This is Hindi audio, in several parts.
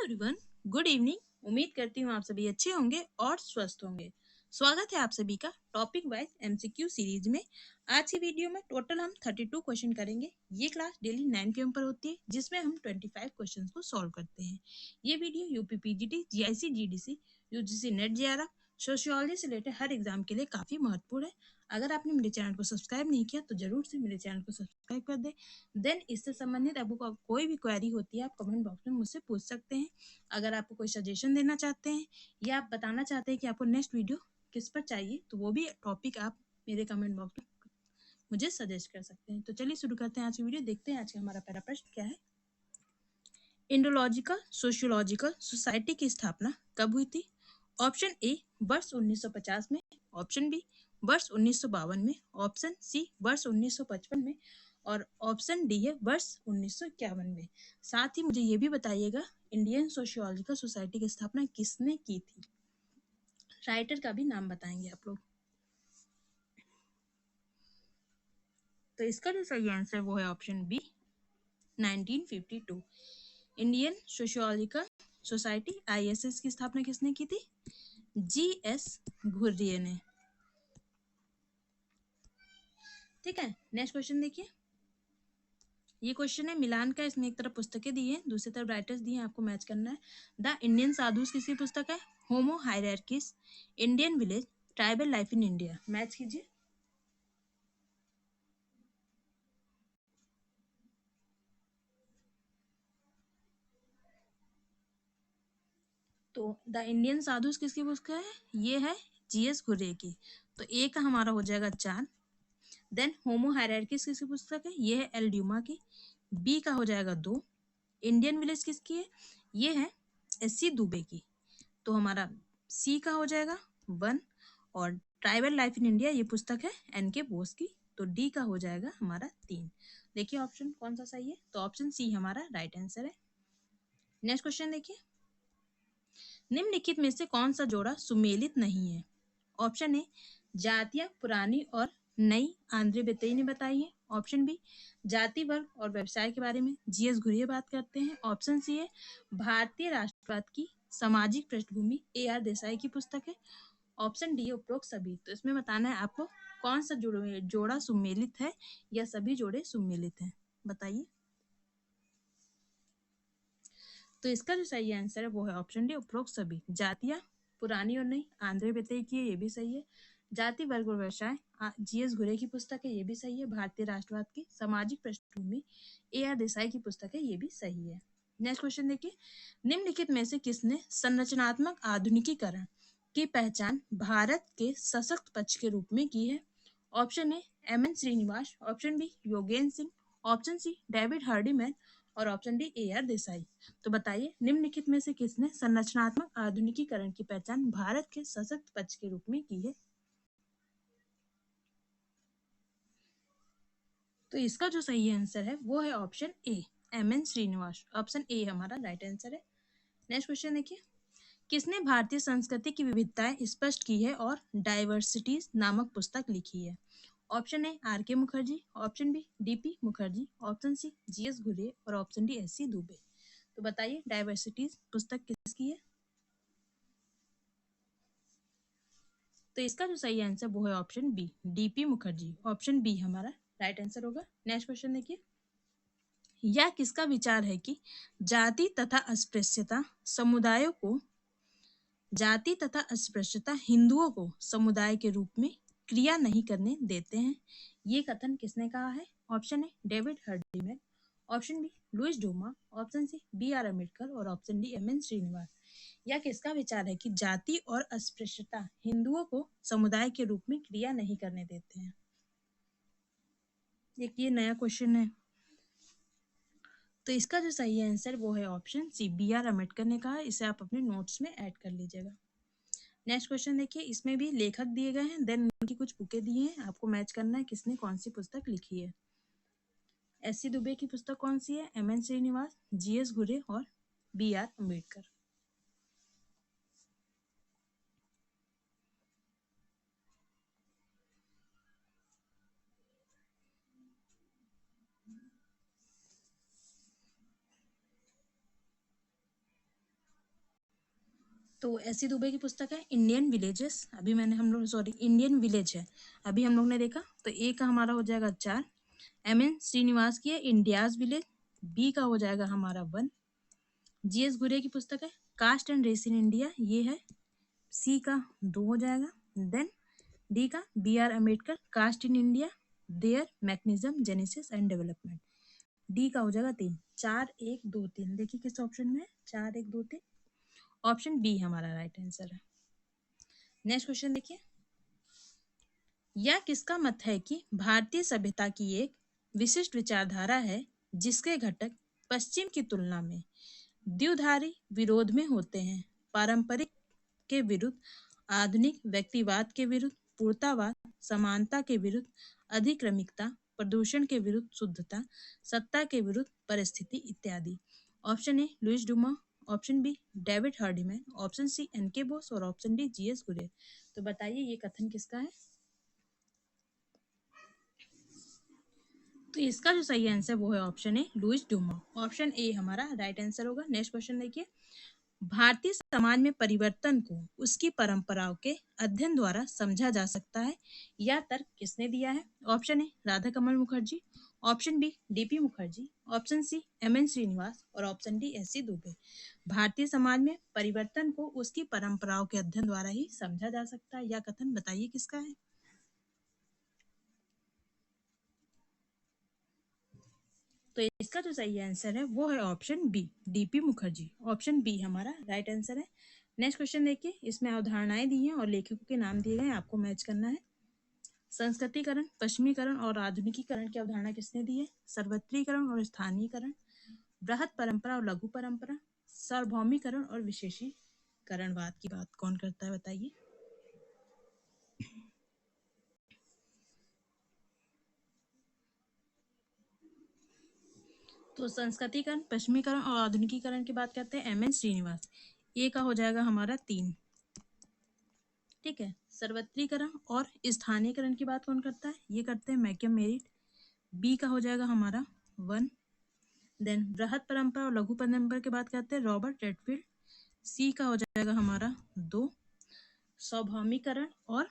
Everyone, good evening. उम्मीद करती हूँ आप सभी अच्छे होंगे और स्वस्थ होंगे। स्वागत है आप सभी का टॉपिक वाइज एमसीक्यू सीरीज में। आज की वीडियो में टोटल हम 32 क्वेश्चन करेंगे। ये क्लास डेली 9 PM पर होती है, जिसमें हम 25 क्वेश्चंस को सॉल्व करते हैं। ये video UP PGT, GIC, GDC, UGC net, JRF, sociology से रिलेटेड हर एग्जाम के लिए काफी महत्वपूर्ण है। अगर आपने मेरे चैनल को सब्सक्राइब नहीं किया तो जरूर से मेरे चैनल को सब्सक्राइब कर दे। देन इससे संबंधित आपको कोई भी क्वेरी होती है आप कमेंट बॉक्स में मुझसे पूछ सकते हैं। अगर आपको कोई सजेशन देना चाहते हैं या आप बताना चाहते हैं कि आपको नेक्स्ट वीडियो किस पर चाहिए, तो वो भी टॉपिक आप मेरे कमेंट बॉक्स में मुझे सजेस्ट कर सकते हैं। तो चलिए शुरू करते हैं आज की वीडियो। देखते हैं आज का हमारा पहला प्रश्न क्या है। इंडोलॉजिकल सोशियोलॉजिकल सोसाइटी की स्थापना कब हुई थी? ऑप्शन ए वर्ष 1950 में, ऑप्शन बी वर्ष 1952 में, ऑप्शन सी वर्ष 1955 में और ऑप्शन डी है वर्ष 1951 में। साथ ही मुझे ये भी बताइएगा इंडियन सोशियोलॉजिकल सोसाइटी की स्थापना किसने की थी। राइटर का भी नाम बताएंगे आप लोग। तो इसका जो सही आंसर वो है option B 1952। Indian Sociological Society ISS की स्थापना किसने की थी? जीएस घुर्ये ने। ठीक है, नेक्स्ट क्वेश्चन देखिए। ये क्वेश्चन है मिलान का। इसमें एक तरफ पुस्तकें दी है, दूसरी तरफ राइटर्स दिए हैं, आपको मैच करना है। द इंडियन साधुस किसकी पुस्तक है? Homo Hierarchicus, Indian village, tribal life in India. Match कीजिए। तो द इंडियन साधुस किसकी पुस्तक है? ये है जीएस घुर्ये की। तो ए का हमारा हो जाएगा 4। देन होमो हायरार्कीज किसकी पुस्तक है? ये है एल ड्यूमा की। बी का हो जाएगा 2। इंडियन विलेज किसकी है? ये है एससी दुबे की। तो हमारा सी का हो जाएगा 1 और ट्राइबल लाइफ इन इंडिया ये पुस्तक है एन के बोस की। तो डी का हो जाएगा हमारा 3। देखिए ऑप्शन कौन सा सही है, तो ऑप्शन सी हमारा राइट आंसर है। नेक्स्ट क्वेश्चन देखिए। निम्नलिखित में से कौन सा जोड़ा सुमेलित नहीं है? ऑप्शन ए जातियां पुरानी और नई आंद्रे बेतेई ने बताई है। ऑप्शन बी जाति वर्ग और व्यवसाय के बारे में जीएस घुरिये बात करते हैं। ऑप्शन सी है भारतीय राष्ट्रवाद की सामाजिक पृष्ठभूमि ए आर देसाई की पुस्तक है। ऑप्शन डी उपरोक्त सभी। तो इसमें बताना है आपको कौन सा जोड़ा सुमेलित है या सभी जोड़े सुमेलित हैं, बताइए। तो इसका जो सही आंसर है वो है ऑप्शन डी उपरोक्त सभी। जातियां पुरानी और नई आंध्र बेतई की है, ये भी सही है। जाति वर्ग और व्यवसाय जीएस घुरे की पुस्तक है, ये भी सही है। भारतीय राष्ट्रवाद की सामाजिक पृष्ठभूमि ए आर देसाई की पुस्तक है, ये भी सही है। नेक्स्ट क्वेश्चन देखिए। निम्नलिखित में से किसने संरचनात्मक आधुनिकीकरण की पहचान भारत के सशक्त पक्ष के रूप में की है? Option A M N Srinivas, option B Yogendra Singh, option C David Hardiman और option D A R Desai. तो बताइए निम्नलिखित में से किसने संरचनात्मक आधुनिकीकरण की पहचान भारत के सशक्त पक्ष के रूप में की है? तो इसका जो सही आंसर है वो है option A M N Srinivas. Option A हमारा राइट आंसर है। नेक्स्ट क्वेश्चन देखिए। किसने भारतीय संस्कृति की विविधताएं स्पष्ट की है और डाइवर्सिटीज नामक पुस्तक लिखी है? Option A R K Mukherjee, option B DP Mukherjee, option C GS Ghurye और option D S C Dube. तो बताइए डाइवर्सिटीज पुस्तक किसकी है? तो इसका जो सही आंसर वो है option B DP Mukherjee. Option B हमारा राइट आंसर होगा। नेक्स्ट क्वेश्चन देखिए। यह किसका विचार है कि जाति तथा अस्पृश्यता समुदायों को जाति तथा अस्पृश्यता हिंदुओं को समुदाय के रूप में क्रिया नहीं करने देते हैं? ये कथन किसने कहा है? Option A David Hardiman, option B Louis Dumont, option C B R Ambedkar और option D M N Srinivas. यह किसका विचार है कि जाति और अस्पृश्यता हिंदुओं को समुदाय के रूप में क्रिया नहीं करने देते हैं? एक ये नया क्वेश्चन है। तो इसका जो सही आंसर वो है option C B R Ambedkar ने कहा। इसे आप अपने नोट्स में ऐड कर लीजिएगा। नेक्स्ट क्वेश्चन देखिए। इसमें भी लेखक दिए गए हैं, देन उनकी कुछ बुकें दी हैं, आपको मैच करना है किसने कौन सी पुस्तक लिखी है। एस सी दुबे की पुस्तक कौन सी है? M N Srinivas, G S Ghurye और बी आर अम्बेडकर। तो एस.सी. दुबे की पुस्तक है इंडियन विलेजेस। अभी मैंने हम लोग सॉरी इंडियन विलेज है, अभी हम लोग ने देखा। तो ए का हमारा हो जाएगा 4। एम.एन. श्रीनिवास की है इंडियाज विलेज, बी का हो जाएगा हमारा 1। जी.एस. घुरे की पुस्तक है caste and race in India, ये है, सी का 2 हो जाएगा। देन डी का B R. Ambedkar caste in India, their mechanism genesis and development, D का हो जाएगा 3। 4 1 2 3, देखिए किस ऑप्शन में है, 4 1 2 3, ऑप्शन बी हमारा राइट आंसर है। नेक्स्ट क्वेश्चन देखिए, यह किसका मत है कि भारतीय सभ्यता की एक विशिष्ट विचारधारा है जिसके घटक पश्चिम की तुलना में द्विधारी विरोध में होते हैं, पारंपरिक के विरुद्ध, आधुनिक व्यक्तिवाद के विरुद्ध, पूर्णतावाद, समानता के विरुद्ध, अधिक्रमिकता, प्रदूषण के विरुद्ध शुद्धता, सत्ता के विरुद्ध परिस्थिति इत्यादि। Option A Louis Dumont, option B David Hardiman, option C N K. Bose और ऑप्शन डी जी.एस. गुरे। तो बताइए ये कथन किसका है? तो इसका जो सही आंसर वो है option A Louis Dumont, option A हमारा राइट आंसर होगा। नेक्स्ट क्वेश्चन देखिए, भारतीय समाज में परिवर्तन को उसकी परंपराओं के अध्ययन द्वारा समझा जा सकता है, यह तर्क किसने दिया है? Option A Radha Kamal Mukherjee, option B DP Mukherjee, option C M N. Srinivas और option D SC. Dubey. Bharatiya Samaj में परिवर्तन को उसकी परंपराओं के अध्ययन द्वारा ही समझा जा सकता है, यह कथन बताइए किसका है? तो इसका जो सही आंसर है वो है option B DP Mukherjee, option B हमारा राइट आंसर है। नेक्स्ट क्वेश्चन देखिए, इसमें अवधारणाएं दी हैं और लेखकों के नाम दिए गए हैं, आपको मैच करना है। संस्कृतिकरण, पश्चिमीकरण और आधुनिकीकरण की अवधारणा किसने दी है? सर्वत्रीकरण और स्थानीयकरण, बृहत परंपरा और लघु परंपरा, सार्वभौमिकरण और विशेषीकरणवाद की बात कौन करता है बताइए? तो संस्कृतिकरण, पश्चिमीकरण और आधुनिकीकरण की बात करते हैं एम.एन. श्रीनिवास, ए का हो जाएगा हमारा 3। ठीक है, सर्वत्रीकरण और स्थानीयकरण की बात कौन करता है? ये करते हैं मैकम मेरिट, बी का हो जाएगा हमारा 1। देन बृहत परंपरा और लघु परंपरा की बात करते हैं रॉबर्ट रेडफील्ड, सी का हो जाएगा हमारा 2। सार्वभौमिकरण और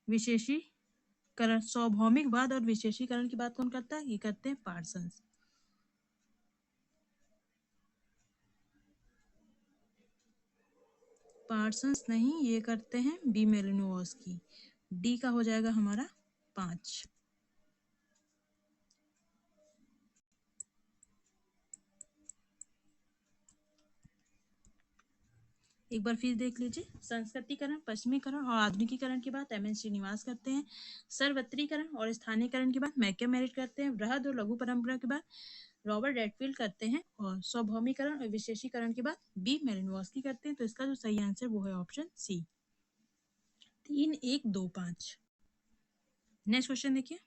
विशेषीकरण, सार्वभौमिकवाद और विशेषीकरण की बात कौन करता है? ये करते हैं पार्सन्स। पार्सन्स नहीं, ये करते हैं बी मेलिनोवस्की, डी का हो जाएगा हमारा 5। एक बार फिर देख लीजिए, संस्कृतिकरण, पश्चिमीकरण और आधुनिकीकरण की बात एम.एन. श्रीनिवास करते हैं, सर्वत्रीकरण और स्थानीयकरण की बात मैकम मेरिट करते हैं, बृहद और लघु परंपरा की बात रॉबर्ट रेडफील्ड करते हैं और सार्वभौमिकरण और विशेषीकरण की बात बी मेलिनोवस्की करते हैं। तो इसका जो सही आंसर वो है ऑप्शन सी 3 1 2 5। नेक्स्ट क्वेश्चन देखिए,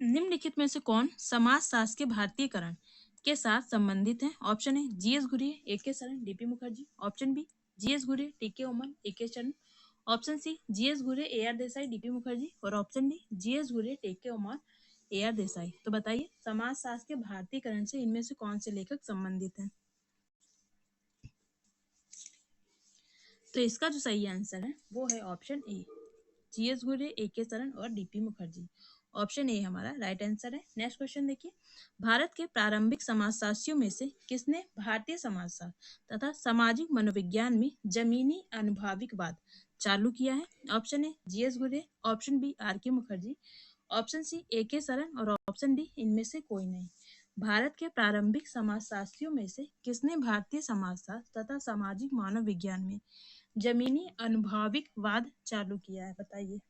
निम्नलिखित में से कौन समाजशास्त्र के भारतीयकरण के साथ संबंधित है? Option A G S. Ghurye, A K. Saran, D P Mukherjee, option B G S. Ghurye, T K. Oommen, A K. Saran, option C G S. Ghurye, A R. Desai, D P Mukherjee और option D G S. Ghurye, T K. Oommen, A R. Desai. तो बताइए समाजशास्त्र के भारतीयकरण से इनमें से कौन से लेखक संबंधित हैं? तो इसका जो सही आंसर है वो है option A G S. Ghurye, A K. Saran और डीपी मुखर्जी, ऑप्शन ए हमारा राइट आंसर है। नेक्स्ट क्वेश्चन देखिए, भारत के प्रारंभिक समाजशास्त्रियों में से किसने भारतीय समाजशास्त्र तथा सामाजिक मनोविज्ञान में जमीनी अनुभाविकवाद चालू किया है? Option A G S. Ghurye, option B R K. Mukherjee, option C A K. Saran और ऑप्शन डी इनमें से कोई नहीं। भारत के प्रारंभिक समाजशास्त्रियों में से किसने भारतीय समाजशास्त्र तथा सामाजिक मानव विज्ञान में जमीनी अनुभाविकवाद चालू किया है बताइए?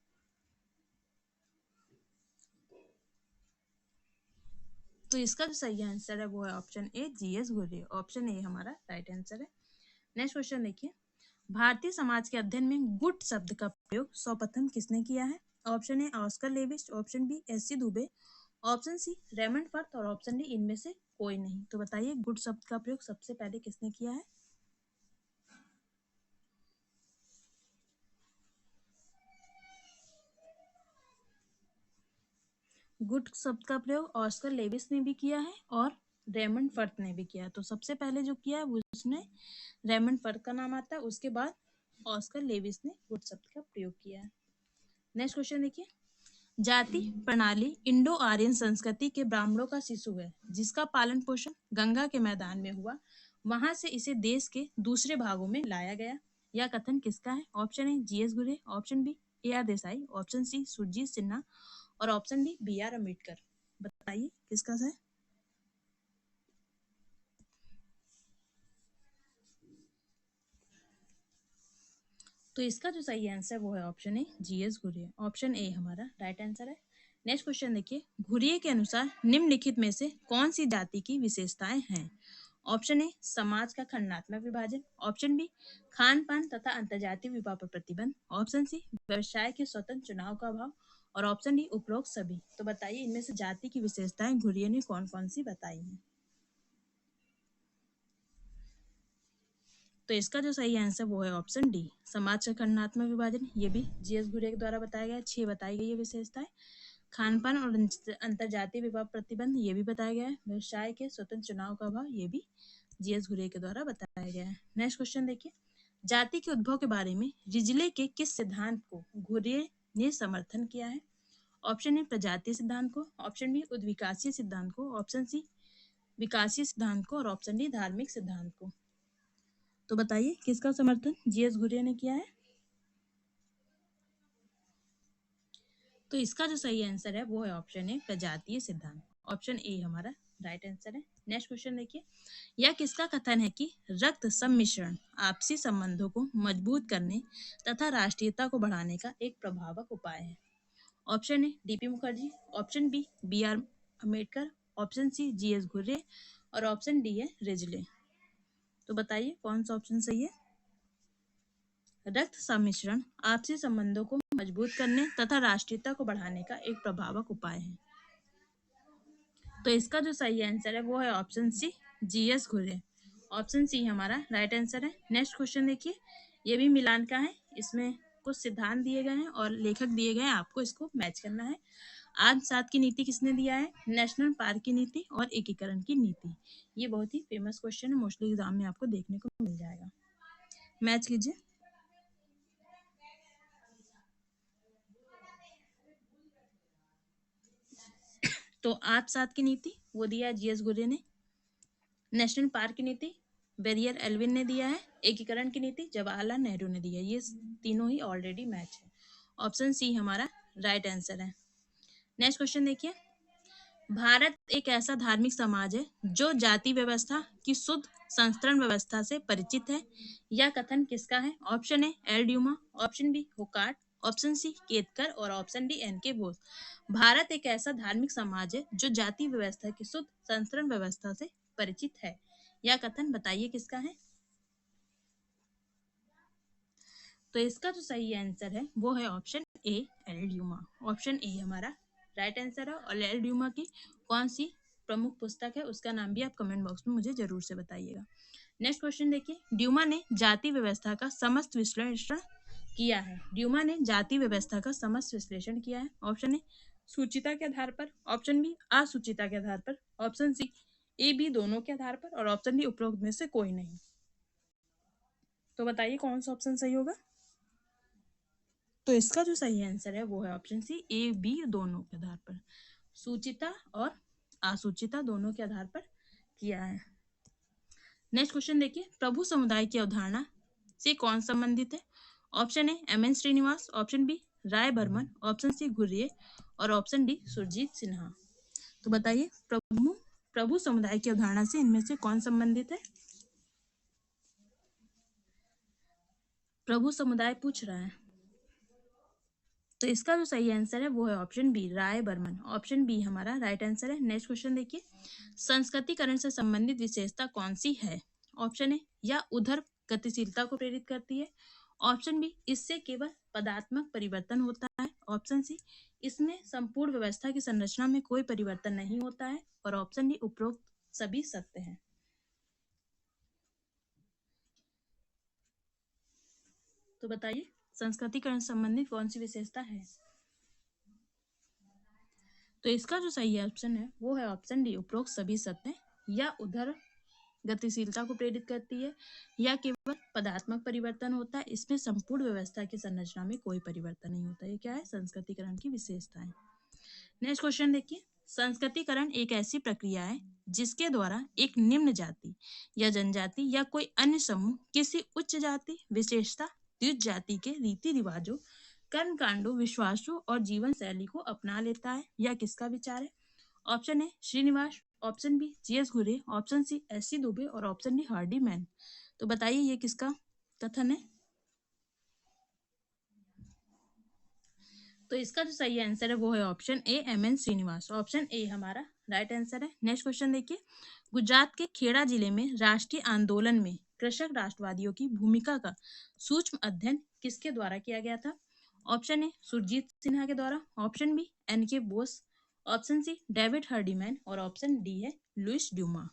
तो इसका जो सही आंसर है वो है option A G S. Ghurye, option A हमारा राइट आंसर है। नेक्स्ट क्वेश्चन देखिए, भारतीय समाज के अध्ययन में गुट शब्द का प्रयोग सर्वप्रथम किसने किया है? Option A Oscar Lewis, option B S C. Dube, option C Raymond Firth और ऑप्शन डी इनमें से कोई नहीं। तो बताइए गुट शब्द का प्रयोग सबसे पहले किसने किया है? गुड शब्द का प्रयोग ऑस्कर लेविस ने भी किया है और रेमंड फर्क ने भी किया। तो सबसे पहले जो किया है वो उसने रेमंड फर्क का नाम आता है, उसके बाद ऑस्कर लेविस ने गुड शब्द का प्रयोग किया है। नेक्स्ट क्वेश्चन देखिए, जाति प्रणाली इंडो आर्यन संस्कृति के ब्राह्मणों का शिशु है जिसका पालन पोषण गंगा के मैदान में हुआ, वहां से इसे देश के दूसरे भागों में लाया गया। यह कथन किसका है? Option A G S Ghurye, option B A R Desai, option C Surjit Sinha और option D B R Ambedkar. बताइए किसका है? तो इसका जो सही आंसर वो है option A GS Ghurye. Option A हमारा राइट आंसर है। नेक्स्ट क्वेश्चन देखिए, घुरिये के अनुसार निम्नलिखित में से कौन सी जाति की विशेषताएं हैं? ऑप्शन ए समाज का खंडात्मक विभाजन, ऑप्शन बी खान पान तथा अंतर्जातीय विवाह पर प्रतिबंध, ऑप्शन सी व्यवसाय के स्वतंत्र चुनाव का अभाव और ऑप्शन डी उपरोक्त सभी। तो बताइए इनमें से जाति की विशेषताएं घुरिये ने कौन कौन सी बताई हैं? तो इसका जो सही आंसर वो है ऑप्शन डी समाज का खंडात्मक विभाजन। ये भी जीएस घुरिये के द्वारा बताया गया। 6 बताई गई है विशेषताएं। खान पान और अंतर्जातीय विवाह प्रतिबंध ये भी बताया गया है। व्यवसाय के स्वतंत्र चुनाव का अभाव ये भी जीएस घुरिये के द्वारा बताया गया है। नेक्स्ट क्वेश्चन देखिए, जाति के उद्भव के बारे में रिजले के किस सिद्धांत को घुरिये ने समर्थन किया है? ऑप्शन ए प्रजातीय सिद्धांत को, ऑप्शन बी उद्विकासीय सिद्धांत को, ऑप्शन सी विकासीय सिद्धांत को और ऑप्शन डी धार्मिक सिद्धांत को। तो बताइए किसका समर्थन जीएस घुरिये ने किया है? तो इसका जो सही आंसर है वो है ऑप्शन ए प्रजातीय सिद्धांत। ऑप्शन ए हमारा राइट आंसर है। नेक्स्ट क्वेश्चन देखिए, यह किसका कथन है कि रक्त सम्मिश्रण आपसी संबंधों को मजबूत करने तथा राष्ट्रीयता को बढ़ाने का एक प्रभावक उपाय है? Option A DP Mukherjee, option B B R Ambedkar, option C GS Ghurye और ऑप्शन डी है रिजले। तो बताइए कौन सा ऑप्शन सही है? रक्त सम्मिश्रण आपसी संबंधों को मजबूत करने तथा राष्ट्रीयता को बढ़ाने का एक प्रभावक उपाय है। तो इसका जो सही आंसर है वो है option C GS Ghurye. Option C हमारा राइट आंसर है। नेक्स्ट क्वेश्चन देखिए, ये भी मिलान का है। इसमें कुछ सिद्धांत दिए गए हैं और लेखक दिए गए हैं, आपको इसको मैच करना है। आज सात की नीति किसने दिया है? नेशनल पार्क की नीति और एकीकरण की नीति। ये बहुत ही फेमस क्वेश्चन है, मोस्टली एग्जाम में आपको देखने को मिल जाएगा। मैच कीजिए। तो आज सात की नीति वो दिया है जीएस घुरिये ने। नेशनल पार्क की नीति बेरियर एल्विन ने दिया है। एकीकरण की नीति जवाहरलाल नेहरू ने दी है। ये तीनों ही ऑलरेडी मैच है। ऑप्शन सी हमारा राइट आंसर है। नेक्स्ट क्वेश्चन देखिए, भारत एक ऐसा धार्मिक समाज है जो जाति व्यवस्था की शुद्ध संस्तरण व्यवस्था से परिचित है। यह कथन किसका है? Option A L Dumont, option B Hocart, option C Ketkar और option D N K Bose. Bharat एक ऐसा धार्मिक समाज है जो जाति व्यवस्था की शुद्ध संस्तरण व्यवस्था से परिचित है। यह कथन बताइए किसका है? तो इसका जो सही आंसर है वो है option A L Dumont. Option A हमारा राइट आंसर है। और एल ड्यूमा की कौन सी प्रमुख पुस्तक है उसका नाम भी आप कमेंट बॉक्स में मुझे जरूर से बताइएगा। नेक्स्ट क्वेश्चन देखिए, ड्यूमा ने जाति व्यवस्था का समस्त विश्लेषण किया है। ड्यूमा ने जाति व्यवस्था का समस्त विश्लेषण किया है। ऑप्शन ए सूचिता के आधार पर, ऑप्शन बी असूचिता के आधार पर, ऑप्शन सी ए बी दोनों के आधार पर और ऑप्शन डी उपरोक्त में से कोई नहीं। तो बताइए कौन सा ऑप्शन सही होगा? तो इसका जो सही आंसर है वो है ऑप्शन सी ए बी दोनों के आधार पर, सूचिता और असूचिता दोनों के आधार पर किया है। नेक्स्ट क्वेश्चन देखिए, प्रभु समुदाय की अवधारणा से कौन संबंधित है? Option A M N Srinivas, option B Roy Burman, option C Ghurye और ऑप्शन डी सुरजीत सिन्हा। तो बताइए प्रभु समुदाय की अवधारणा से इनमें से कौन संबंधित है? प्रभु समुदाय पूछ रहा है। तो इसका जो सही आंसर है वो है option B Roy Burman. Option B हमारा राइट आंसर है। नेक्स्ट क्वेश्चन देखिए, संस्कृतिकरण से संबंधित विशेषता कौन सी है? ऑप्शन ए या उधर गतिशीलता को प्रेरित करती है, ऑप्शन बी इससे केवल पदात्मक परिवर्तन होता है, ऑप्शन सी इसमें संपूर्ण व्यवस्था की संरचना में कोई परिवर्तन नहीं होता है और ऑप्शन डी उपरोक्त सभी सत्य है। तो बताइए संस्कृतिकरण से संबंधित कौन सी विशेषता है? तो इसका जो सही ऑप्शन है वो है ऑप्शन डी उपरोक्त सभी सत्य या उधर गतिशीलता को प्रेरित करती है या केवल पदात्मक परिवर्तन होता है। इसमें संपूर्ण व्यवस्था की संरचना में कोई परिवर्तन नहीं होता। ये क्या है? संस्कृतिकरण की विशेषताएं। नेक्स्ट क्वेश्चन देखिए, संस्कृतिकरण एक ऐसी प्रक्रिया है जिसके द्वारा एक निम्न जाति या जनजाति या कोई अन्य समूह किसी उच्च जाति, विशेषता, द्विज जाति के रीति रिवाजों, कर्म कांडों, विश्वासों और जीवन शैली को अपना लेता है। यह किसका विचार है? Option A Srinivas, option B GS Ghurye, option C S C. Dube और ऑप्शन डी हार्डीमैन। तो बताइए ये किसका कथन है? तो इसका जो सही आंसर है वो है option A M N. Srinivas. Option A हमारा राइट आंसर है। नेक्स्ट क्वेश्चन देखिए, गुजरात के खेड़ा जिले में राष्ट्रीय आंदोलन में कृषक राष्ट्रवादियों की भूमिका का सूक्ष्म अध्ययन किसके द्वारा किया गया था? ऑप्शन ए सुरजीत सिन्हा के द्वारा, option B N K. Bose, option C David Hardiman और ऑप्शन डी है लुइस ड्यूमा।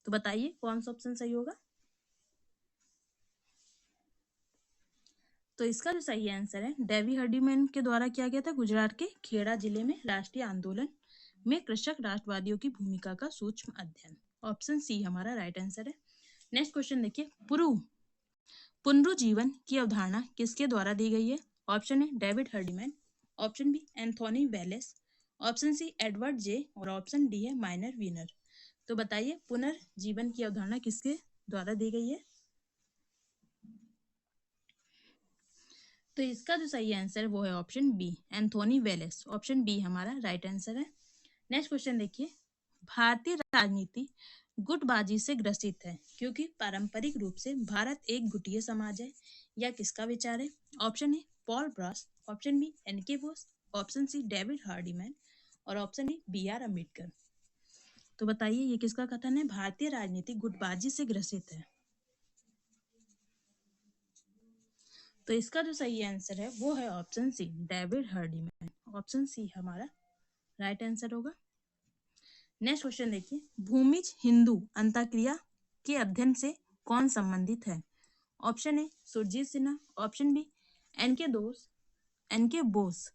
तो बताइए कौन सा ऑप्शन सही होगा? तो इसका जो सही आंसर है डेवी हर्डीमैन के द्वारा किया गया था गुजरात के खेड़ा जिले में राष्ट्रीय आंदोलन में कृषक राष्ट्रवादियों की भूमिका का सूक्ष्म अध्ययन। ऑप्शन सी हमारा राइट आंसर है। नेक्स्ट क्वेश्चन देखिए, पुनरुज्जीवन की अवधारणा किसके द्वारा दी गई है? Option A David Hardiman, option B Anthony Wallace, option C Edward J और ऑप्शन डी है माइनर वीनर। तो बताइए पुनर्जीवन की अवधारणा किसके द्वारा दी गई है? तो इसका जो सही आंसर है वो है option B Anthony Wallace. Option B हमारा राइट आंसर है। नेक्स्ट क्वेश्चन देखिए, भारतीय राजनीति गुटबाजी से ग्रसित है क्योंकि पारंपरिक रूप से भारत एक गुटीय समाज है। यह किसका विचार है? Option A Paul Brass, option B N K. Bose, option C David Hardiman और ऑप्शन डी बी.आर. अम्बेडकर। तो बताइए ये किसका कथन है? भारतीय राजनीति गुटबाजी से ग्रसित है। तो इसका जो सही आंसर है वो है option C David Hardiman. Option C हमारा राइट आंसर होगा। नेक्स्ट क्वेश्चन देखिए, भूमिज हिंदू अंतःक्रिया के अध्ययन से कौन संबंधित है? Option A Surajit Sinha, option B N K Bose,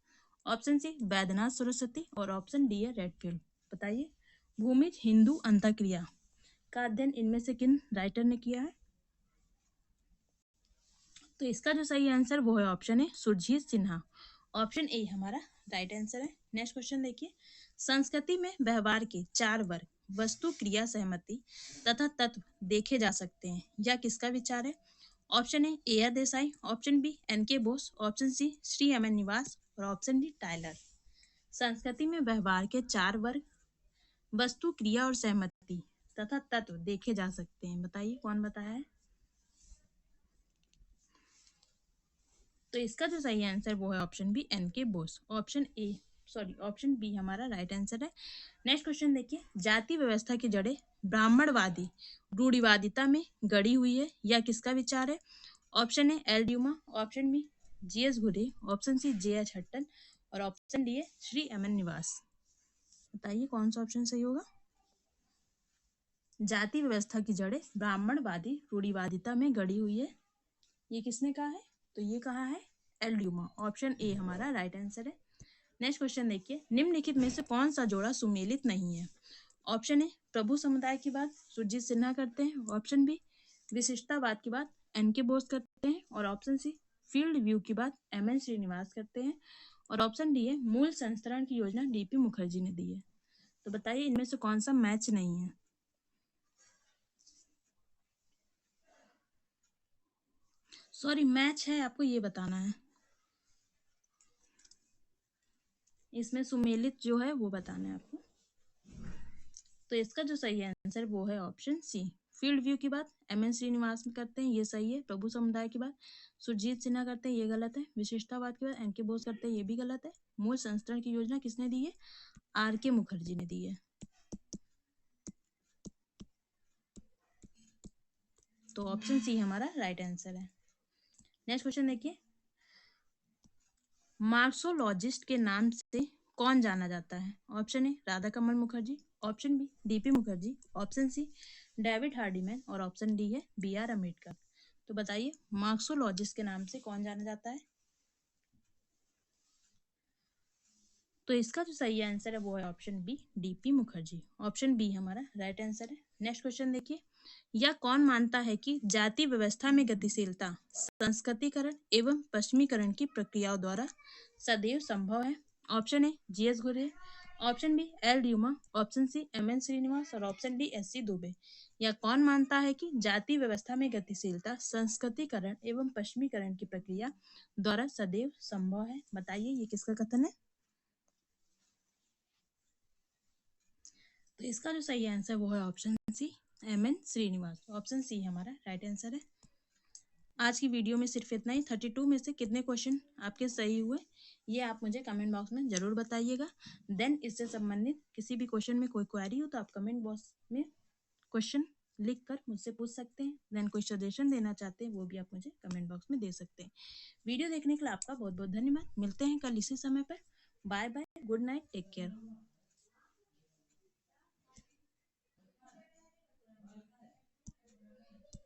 option C Vaidyanath Saraswati और ऑप्शन डी है रेडफील्ड। बताइए भूमिज हिंदू अंतःक्रिया का अध्ययन इनमें से किन राइटर ने किया है? तो इसका जो सही आंसर वो है option A Surajit Sinha. Option A हमारा राइट आंसर है। नेक्स्ट क्वेश्चन देखिए, संस्कृति में व्यवहार के 4 वर्ग वस्तु, क्रिया, सहमति तथा तत्व देखे जा सकते हैं। यह किसका विचार है? Option A R Desai, option B N K. Bose, option C Shri M N. Nivas और ऑप्शन डी टाइलर। संस्कृति में व्यवहार के 4 वर्ग वस्तु, क्रिया और सहमति तथा तत्व देखे जा सकते हैं। बताइए कौन बताया है? तो इसका जो सही आंसर वो है option B N K. Bose. Option B हमारा राइट आंसर है। नेक्स्ट क्वेश्चन देखिए, जाति व्यवस्था की जड़ें ब्राह्मणवादी रूढ़िवादिता में गड़ी हुई है। यह किसका विचार है? Option A L Dumont, option B GS Ghurye, option C J H. Hutton और ऑप्शन डी है श्री एम.एन. निवास। बताइए कौन सा ऑप्शन सही होगा? जाति व्यवस्था की जड़ें ब्राह्मणवादी रूढ़िवादिता में गड़ी हुई है, ये किसने कहा है? तो ये कहा है एल ड्यूमा। ऑप्शन ए हमारा राइट आंसर है। नेक्स्ट क्वेश्चन देखिए, निम्नलिखित में से कौन सा जोड़ा सुमेलित नहीं है? ऑप्शन ए प्रभु समुदाय की बात सुरजीत सिन्हा करते हैं, ऑप्शन बी विशिष्टतावाद की बात एन.के. बोस करते हैं और ऑप्शन सी फील्ड व्यू की बात एम.एन. श्रीनिवास करते हैं और ऑप्शन डी है मूल संस्करण की योजना डी.पी. मुखर्जी ने दी है। तो बताइए इनमें से कौन सा मैच नहीं है? सॉरी मैच है, आपको ये बताना है। इसमें सुमेलित जो है वो बताना है आपको। तो इसका जो सही आंसर वो है ऑप्शन सी फील्ड व्यू की बात एम.एन. श्रीनिवास में करते हैं, ये सही है। प्रभु समुदाय की बात सुरजीत सिन्हा करते हैं, ये गलत है। विशिष्टतावाद की बात एन.के. बोस करते हैं, ये भी गलत है। मूल संस्करण की योजना किसने दी है? आर.के. मुखर्जी ने दी है। तो ऑप्शन सी हमारा राइट आंसर है। नेक्स्ट क्वेश्चन देखिए, मार्क्सोलॉजिस्ट के नाम से कौन जाना जाता है? Option A Radha Kamal Mukherjee, option B D P. Mukherjee, option C David Hardiman और ऑप्शन डी है बी.आर. अम्बेडकर। तो बताइए मार्क्सोलॉजिस्ट के नाम से कौन जाना जाता है? तो इसका जो सही आंसर है वो है option B D P. Mukherjee. Option B हमारा राइट आंसर है। नेक्स्ट क्वेश्चन देखिए, यह कौन मानता है कि जाति व्यवस्था में गतिशीलता संस्कृतिकरण एवं पश्चिमीकरण की प्रक्रियाओं द्वारा सदैव संभव है? Option A G S Ghurye, option B L Dumont, option C M N Srinivas और option D S C Dube. यह कौन मानता है कि जाति व्यवस्था में गतिशीलता संस्कृतिकरण एवं पश्चिमीकरण की प्रक्रिया द्वारा सदैव संभव है? बताइए ये किसका कथन है? तो इसका जो सही आंसर वो है option C M N Srinivas. Option C हमारा राइट आंसर है। आज की वीडियो में सिर्फ इतना ही। 32 में से कितने क्वेश्चन आपके सही हुए ये आप मुझे कमेंट बॉक्स में जरूर बताइएगा। देन इससे संबंधित किसी भी क्वेश्चन में कोई क्वेरी हो तो आप कमेंट बॉक्स में क्वेश्चन लिख कर मुझसे पूछ सकते हैं। देन कोई सजेशन देना चाहते हैं वो भी आप मुझे कमेंट बॉक्स में दे सकते हैं। वीडियो देखने के लिए आपका बहुत बहुत धन्यवाद। मिलते हैं कल इसी समय पर। Bye bye, good night, take care.